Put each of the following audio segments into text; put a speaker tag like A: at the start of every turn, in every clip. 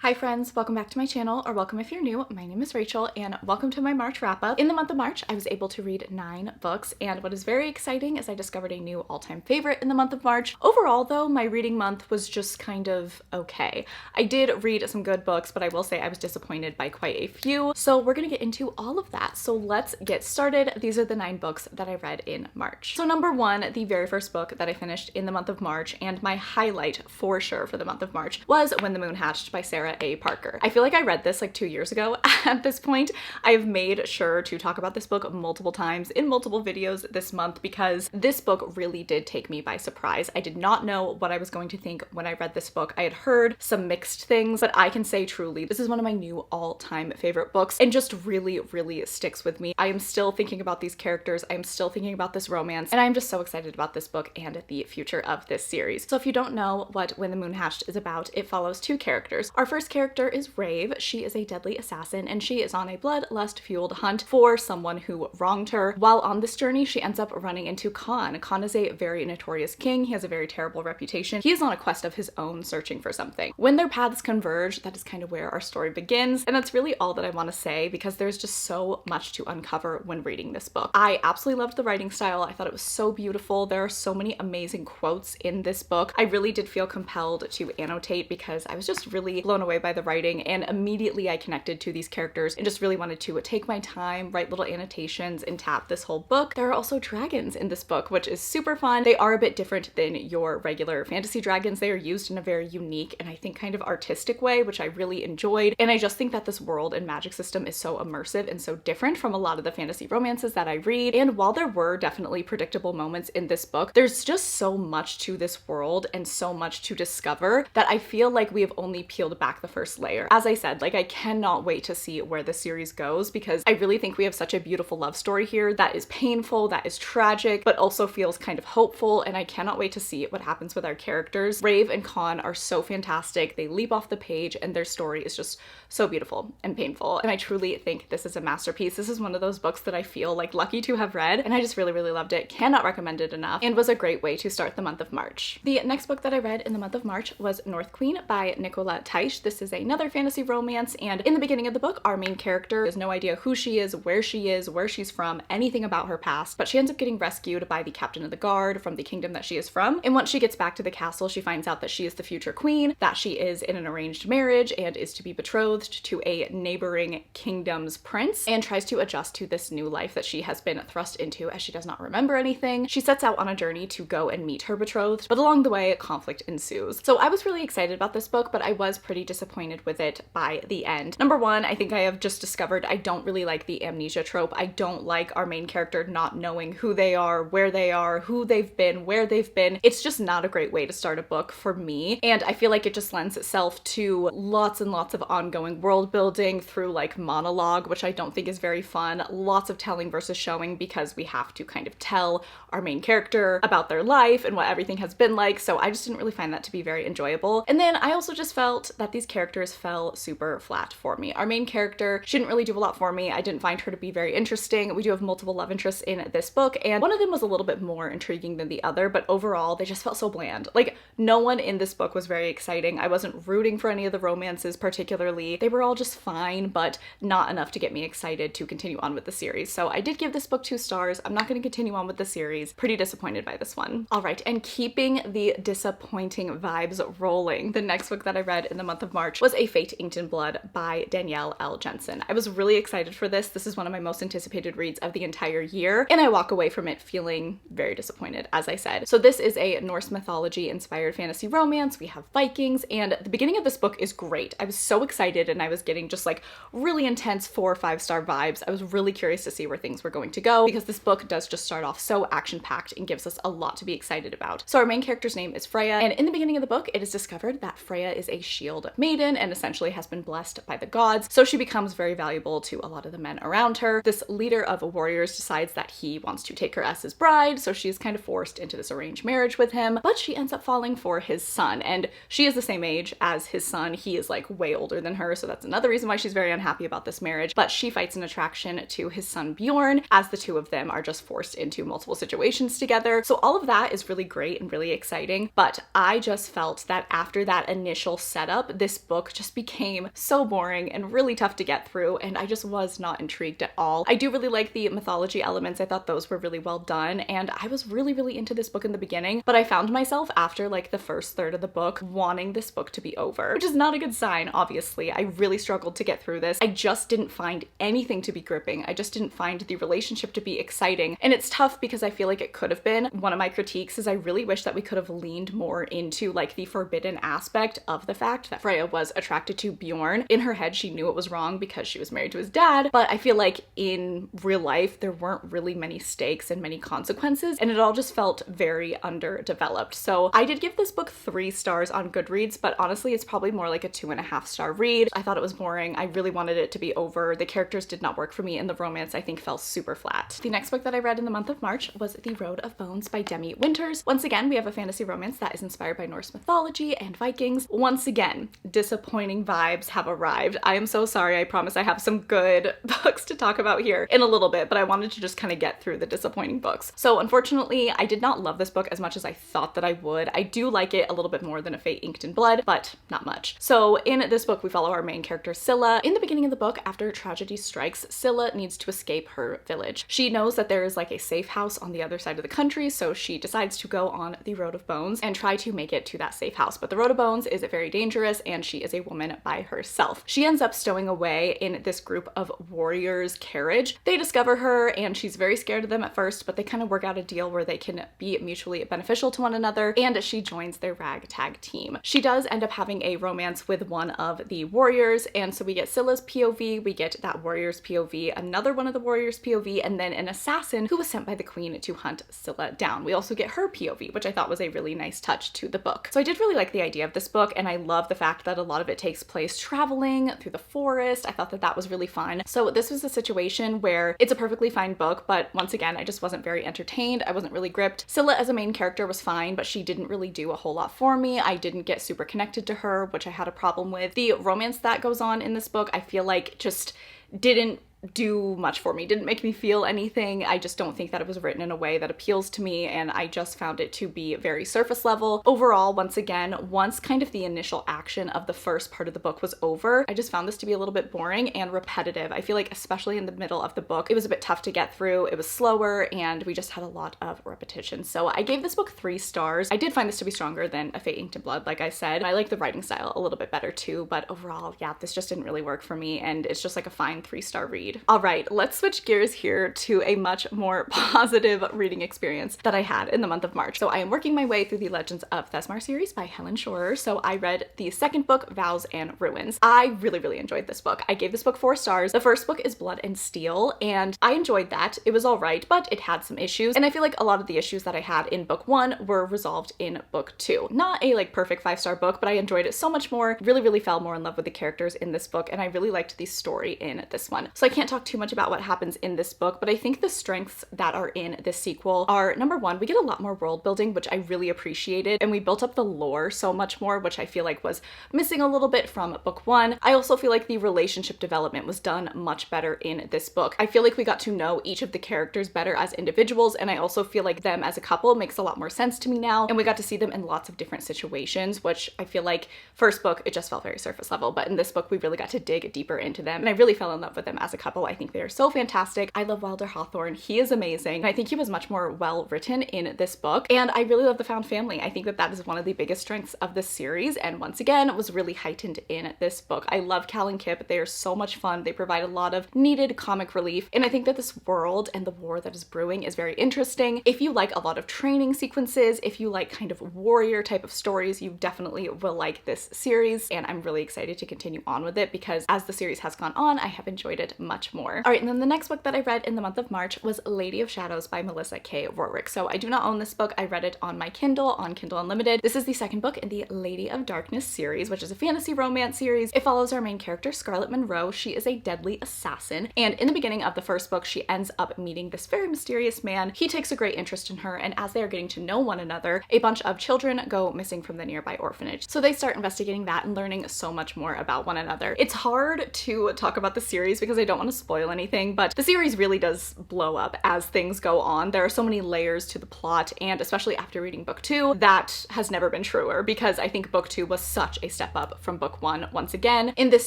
A: Hi friends, welcome back to my channel, or welcome if you're new. My name is Rachel and welcome to my March wrap up. In the month of March, I was able to read 9 books, and what is very exciting is I discovered a new all-time favorite in the month of March. Overall though, my reading month was just kind of okay. I did read some good books, but I will say I was disappointed by quite a few. So we're gonna get into all of that. So let's get started. These are the 9 books that I read in March. So number 1, the very first book that I finished in the month of March, and my highlight for sure for the month of March, was When the Moon Hatched by Sarah A. Parker. I feel like I read this like 2 years ago at this point. I've made sure to talk about this book multiple times in multiple videos this month because this book really did take me by surprise. I did not know what I was going to think when I read this book. I had heard some mixed things, but I can say truly this is one of my new all-time favorite books and just really sticks with me. I am still thinking about these characters. I am still thinking about this romance, and I'm just so excited about this book and the future of this series. So if you don't know what When the Moon Hatched is about, it follows 2 characters. Our first character is Rave. She is a deadly assassin and she is on a bloodlust-fueled hunt for someone who wronged her. While on this journey, she ends up running into Khan. Khan is a very notorious king. He has a very terrible reputation. He is on a quest of his own, searching for something. When their paths converge, that is kind of where our story begins, and that's really all that I want to say because there's just so much to uncover when reading this book. I absolutely loved the writing style. I thought it was so beautiful. There are so many amazing quotes in this book. I really did feel compelled to annotate because I was just really blown away by the writing, and immediately I connected to these characters and just really wanted to take my time, write little annotations, and tap this whole book. There are also dragons in this book, which is super fun. They are a bit different than your regular fantasy dragons. They are used in a very unique and I think kind of artistic way, which I really enjoyed. And I just think that this world and magic system is so immersive and so different from a lot of the fantasy romances that I read. And while there were definitely predictable moments in this book, there's just so much to this world and so much to discover that I feel like we have only peeled back the first layer. As I said, like, I cannot wait to see where the series goes because I really think we have such a beautiful love story here that is painful, that is tragic, but also feels kind of hopeful, and I cannot wait to see what happens with our characters. Rave and Khan are so fantastic. They leap off the page and their story is just so beautiful and painful, and I truly think this is a masterpiece. This is one of those books that I feel like lucky to have read, and I just really loved it. Cannot recommend it enough, and was a great way to start the month of March. The next book that I read in the month of March was North Queen by Nicola Teich. This is another fantasy romance, and in the beginning of the book, our main character has no idea who she is, where she's from, anything about her past, but she ends up getting rescued by the captain of the guard from the kingdom that she is from. And once she gets back to the castle, she finds out that she is the future queen, that she is in an arranged marriage and is to be betrothed to a neighboring kingdom's prince, and tries to adjust to this new life that she has been thrust into as she does not remember anything. She sets out on a journey to go and meet her betrothed, but along the way, conflict ensues. So I was really excited about this book, but I was pretty disappointed with it by the end. Number 1, I think I have just discovered I don't really like the amnesia trope. I don't like our main character not knowing who they are, where they are, who they've been, where they've been. It's just not a great way to start a book for me, and I feel like it just lends itself to lots and lots of ongoing world building through like monologue, which I don't think is very fun. Lots of telling versus showing because we have to kind of tell our main character about their life and what everything has been like, so I just didn't really find that to be very enjoyable. And then I also just felt that these characters fell super flat for me. Our main character, she didn't really do a lot for me. I didn't find her to be very interesting. We do have multiple love interests in this book, and one of them was a little bit more intriguing than the other, but overall they just felt so bland. Like, no one in this book was very exciting. I wasn't rooting for any of the romances particularly. They were all just fine, but not enough to get me excited to continue on with the series. So I did give this book 2 stars. I'm not going to continue on with the series. Pretty disappointed by this one. All right, and keeping the disappointing vibes rolling, the next book that I read in the month of March was A Fate Inked in Blood by Danielle L. Jensen. I was really excited for this. This is one of my most anticipated reads of the entire year, and I walk away from it feeling very disappointed, as I said. So this is a Norse mythology inspired fantasy romance. We have Vikings, and the beginning of this book is great. I was so excited, and I was getting just like really intense 4 or 5-star vibes. I was really curious to see where things were going to go because this book does just start off so action-packed and gives us a lot to be excited about. So our main character's name is Freya, and in the beginning of the book, it is discovered that Freya is a shield maiden and essentially has been blessed by the gods, so she becomes very valuable to a lot of the men around her. This leader of warriors decides that he wants to take her as his bride, so she's kind of forced into this arranged marriage with him, but she ends up falling for his son, and she is the same age as his son. He is like way older than her, so that's another reason why she's very unhappy about this marriage, but she fights an attraction to his son Bjorn as the two of them are just forced into multiple situations together. So all of that is really great and really exciting, but I just felt that after that initial setup, this this book just became so boring and really tough to get through, and I just was not intrigued at all. I do really like the mythology elements. I thought those were really well done, and I was really into this book in the beginning, but I found myself after like the first third of the book wanting this book to be over, which is not a good sign, obviously. I really struggled to get through this. I just didn't find anything to be gripping. I just didn't find the relationship to be exciting, and it's tough because I feel like it could have been. One of my critiques is I really wish that we could have leaned more into like the forbidden aspect of the fact that Freya was attracted to Bjorn. In her head, she knew it was wrong because she was married to his dad, but I feel like in real life, there weren't really many stakes and many consequences, and it all just felt very underdeveloped. So I did give this book 3 stars on Goodreads, but honestly, it's probably more like a 2.5-star read. I thought it was boring. I really wanted it to be over. The characters did not work for me, and the romance I think fell super flat. The next book that I read in the month of March was The Road of Bones by Demi Winters. Once again, we have a fantasy romance that is inspired by Norse mythology and Vikings. Once again, disappointing vibes have arrived. I am so sorry. I promise I have some good books to talk about here in a little bit, but I wanted to just kind of get through the disappointing books. So unfortunately, I did not love this book as much as I thought that I would. I do like it a little bit more than A Fate Inked in Blood, but not much. So in this book, we follow our main character, Scylla. In the beginning of the book, after tragedy strikes, Scylla needs to escape her village. She knows that there is like a safe house on the other side of the country, so she decides to go on the Road of Bones and try to make it to that safe house. But the Road of Bones is very dangerous, and she is a woman by herself. She ends up stowing away in this group of warriors' carriage. They discover her, and she's very scared of them at first, but they kind of work out a deal where they can be mutually beneficial to one another, and she joins their ragtag team. She does end up having a romance with one of the warriors, and so we get Scylla's POV, we get that warrior's POV, another one of the warrior's POV, and then an assassin who was sent by the queen to hunt Scylla down. We also get her POV, which I thought was a really nice touch to the book. So I did really like the idea of this book, and I love the fact that a lot of it takes place traveling through the forest. I thought that that was really fun. So this was a situation where it's a perfectly fine book, but once again, I just wasn't very entertained. I wasn't really gripped. Scylla as a main character was fine, but she didn't really do a whole lot for me. I didn't get super connected to her, which I had a problem with. The romance that goes on in this book, I feel like just didn't do much for me, didn't make me feel anything. I just don't think that it was written in a way that appeals to me, and I just found it to be very surface level. Overall, once again, once kind of the initial action of the first part of the book was over, I just found this to be a little bit boring and repetitive. I feel like especially in the middle of the book, it was a bit tough to get through. It was slower, and we just had a lot of repetition. So I gave this book 3 stars. I did find this to be stronger than A Fate Inked in Blood, like I said. I like the writing style a little bit better too, but overall, yeah, this just didn't really work for me, and it's just like a fine 3-star read. All right, let's switch gears here to a much more positive reading experience that I had in the month of March. So I am working my way through the Legends of Thesmar series by Helen Shorer. So I read the second book, Vows and Ruins. I really enjoyed this book. I gave this book 4 stars. The first book is Blood and Steel, and I enjoyed that. It was all right, but it had some issues, and I feel like a lot of the issues that I had in book 1 were resolved in book 2. Not a like perfect 5-star book, but I enjoyed it so much more. Really fell more in love with the characters in this book, and I really liked the story in this one. So I can't talk too much about what happens in this book, but I think the strengths that are in this sequel are, number 1, we get a lot more world building, which I really appreciated, and we built up the lore so much more, which I feel like was missing a little bit from book 1. I also feel like the relationship development was done much better in this book. I feel like we got to know each of the characters better as individuals, and I also feel like them as a couple makes a lot more sense to me now, and we got to see them in lots of different situations, which I feel like first book, it just felt very surface level, but in this book, we really got to dig deeper into them, and I really fell in love with them as a couple. I think they are so fantastic. I love Wilder Hawthorne. He is amazing. I think he was much more well written in this book, and I really love the found family. I think that that is one of the biggest strengths of this series, and once again, was really heightened in this book. I love Cal and Kip. They are so much fun. They provide a lot of needed comic relief, and I think that this world and the war that is brewing is very interesting. If you like a lot of training sequences, if you like kind of warrior type of stories, you definitely will like this series, and I'm really excited to continue on with it because as the series has gone on, I have enjoyed it much more. All right, and then the next book that I read in the month of March was Lady of Shadows by Melissa K. Rorick. So I do not own this book. I read it on my Kindle, on Kindle Unlimited. This is the second book in the Lady of Darkness series, which is a fantasy romance series. It follows our main character, Scarlet Monroe. She is a deadly assassin, and in the beginning of the first book, she ends up meeting this very mysterious man. He takes a great interest in her, and as they are getting to know one another, a bunch of children go missing from the nearby orphanage. So they start investigating that and learning so much more about one another. It's hard to talk about the series because I don't want want to spoil anything, but the series really does blow up as things go on. There are so many layers to the plot, and especially after reading book 2, that has never been truer, because I think book 2 was such a step up from book 1 once again. In this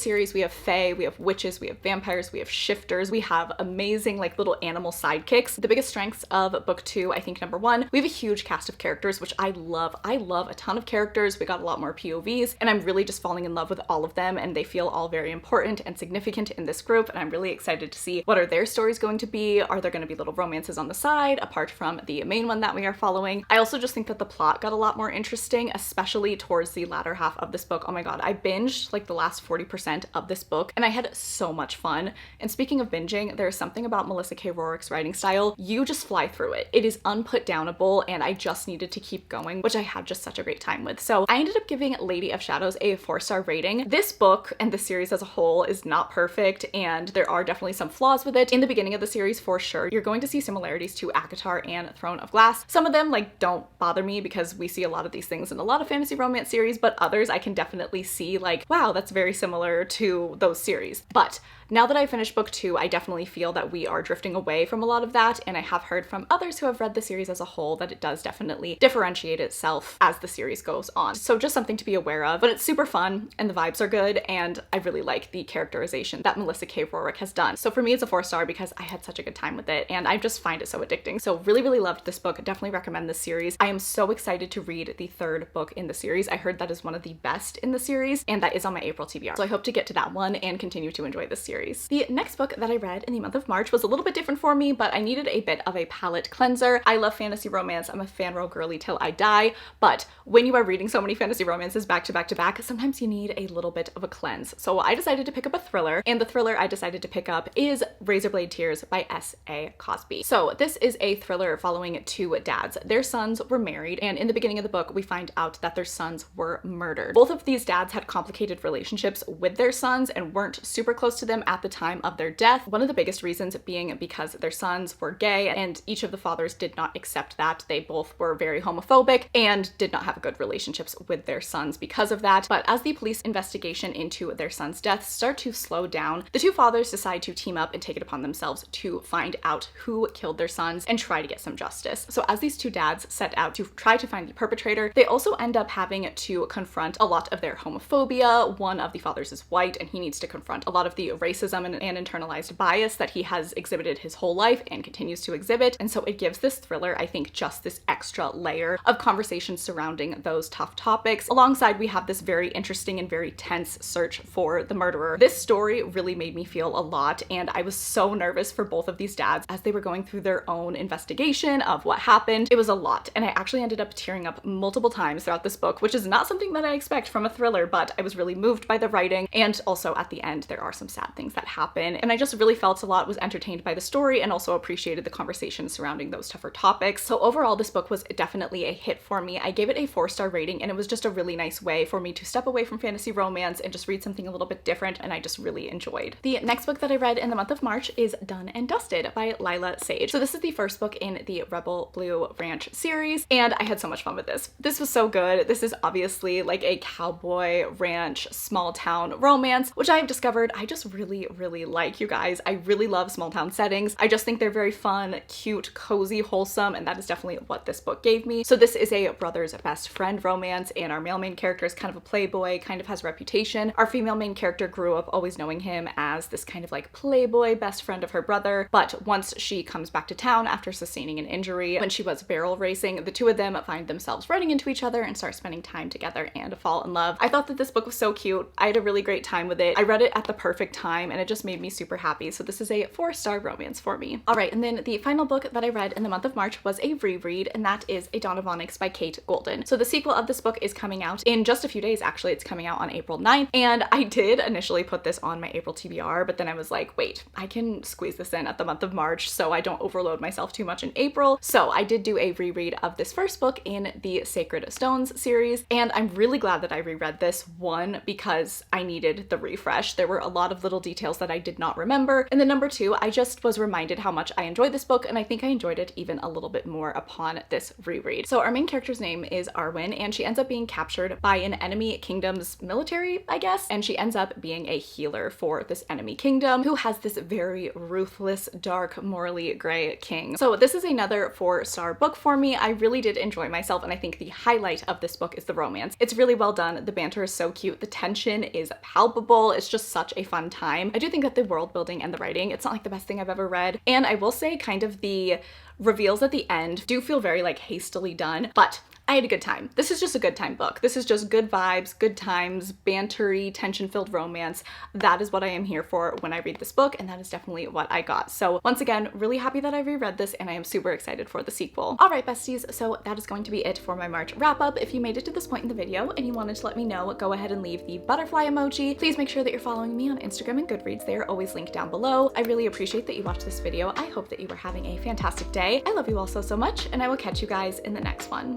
A: series, we have fae, we have witches, we have vampires, we have shifters, we have amazing like little animal sidekicks. The biggest strengths of book 2, I think number 1, we have a huge cast of characters, which I love. I love a ton of characters. We got a lot more POVs, and I'm really just falling in love with all of them, and they feel all very important and significant in this group, and I'm really excited to see what are their stories going to be. Are there going to be little romances on the side apart from the main one that we are following? I also just think that the plot got a lot more interesting, especially towards the latter half of this book. Oh my god, I binged like the last 40% of this book, and I had so much fun. And speaking of binging, there's something about Melissa K. Rorick's writing style. You just fly through it. It is unputdownable, and I just needed to keep going, which I had just such a great time with. So I ended up giving Lady of Shadows a 4-star rating. This book and the series as a whole is not perfect, and there are definitely some flaws with it. In the beginning of the series, for sure, you're going to see similarities to ACOTAR and Throne of Glass. Some of them like don't bother me because we see a lot of these things in a lot of fantasy romance series, but others I can definitely see like, wow, that's very similar to those series. But now that I finished book 2, I definitely feel that we are drifting away from a lot of that, and I have heard from others who have read the series as a whole that it does definitely differentiate itself as the series goes on. So just something to be aware of, but it's super fun and the vibes are good, and I really like the characterization that Melissa K. Rorick has done. So for me, it's a 4-star because I had such a good time with it, and I just find it so addicting. So really, really loved this book. Definitely recommend this series. I am so excited to read the 3rd book in the series. I heard that is one of the best in the series, and that is on my April TBR. So I hope to get to that one and continue to enjoy this series. The next book that I read in the month of March was a little bit different for me, but I needed a bit of a palette cleanser. I love fantasy romance. I'm a fanro girly till I die, but when you are reading so many fantasy romances back to back to back, sometimes you need a little bit of a cleanse. So I decided to pick up a thriller, and the thriller I decided to pick up is Razorblade Tears by S.A. Cosby. So this is a thriller following 2 dads. Their sons were married, and in the beginning of the book, we find out that their sons were murdered. Both of these dads had complicated relationships with their sons and weren't super close to them at the time of their death. One of the biggest reasons being because their sons were gay, and each of the fathers did not accept that. They both were very homophobic and did not have good relationships with their sons because of that. But as the police investigation into their son's death start to slow down, the 2 fathers decide to team up and take it upon themselves to find out who killed their sons and try to get some justice. So as these 2 dads set out to try to find the perpetrator, they also end up having to confront a lot of their homophobia. One of the fathers is white, and he needs to confront a lot of the racism and internalized bias that he has exhibited his whole life and continues to exhibit. And so it gives this thriller, I think, just this extra layer of conversation surrounding those tough topics. Alongside, we have this very interesting and very tense search for the murderer. This story really made me feel a lot, and I was so nervous for both of these dads as they were going through their own investigation of what happened. It was a lot, and I actually ended up tearing up multiple times throughout this book, which is not something that I expect from a thriller, but I was really moved by the writing, and also at the end there are some sad things that happen, and I just really felt a lot, was entertained by the story, and also appreciated the conversation surrounding those tougher topics. So overall, this book was definitely a hit for me. I gave it a 4-star rating, and it was just a really nice way for me to step away from fantasy romance and just read something a little bit different, and I just really enjoyed. The next book that I read in the month of March is Done and Dusted by Lila Sage. So this is the first book in the Rebel Blue Ranch series, and I had so much fun with this. This was so good. This is obviously like a cowboy ranch small town romance, which I've discovered I just really, really like, you guys. I really love small town settings. I just think they're very fun, cute, cozy, wholesome, and that is definitely what this book gave me. So this is a brother's best friend romance, and our male main character is kind of a playboy, kind of has a reputation. Our female main character grew up always knowing him as this kind of like playboy best friend of her brother, but once she comes back to town after sustaining an injury when she was barrel racing, the 2 of them find themselves running into each other and start spending time together and fall in love. I thought that this book was so cute. I had a really great time with it. I read it at the perfect time, and it just made me super happy. So this is a 4-star romance for me. All right, and then the final book that I read in the month of March was a reread, and that is A Dawn of Onyx by Kate Golden. So the sequel of this book is coming out in just a few days. Actually, it's coming out on April 9th, and I did initially put this on my April TBR, but then I was like, wait, I can squeeze this in at the month of March so I don't overload myself too much in April. So I did do a reread of this first book in the Sacred Stones series, and I'm really glad that I reread this one because I needed the refresh. There were a lot of little details that I did not remember. And then number two, I just was reminded how much I enjoyed this book, and I think I enjoyed it even a little bit more upon this reread. So our main character's name is Arwen, and she ends up being captured by an enemy kingdom's military, I guess, and she ends up being a healer for this enemy kingdom who has this very ruthless, dark, morally gray king. So this is another 4-star book for me. I really did enjoy myself, and I think the highlight of this book is the romance. It's really well done. The banter is so cute. The tension is palpable. It's just such a fun time. I do think that the world building and the writing, it's not like the best thing I've ever read. And I will say kind of the reveals at the end do feel very like hastily done, but I had a good time. This is just a good time book. This is just good vibes, good times, bantery, tension-filled romance. That is what I am here for when I read this book, and that is definitely what I got. So once again, really happy that I reread this, and I am super excited for the sequel. All right, besties, so that is going to be it for my March wrap-up. If you made it to this point in the video and you wanted to let me know, go ahead and leave the butterfly emoji. Please make sure that you're following me on Instagram and Goodreads. They are always linked down below. I really appreciate that you watched this video. I hope that you were having a fantastic day. I love you all so much, and I will catch you guys in the next one.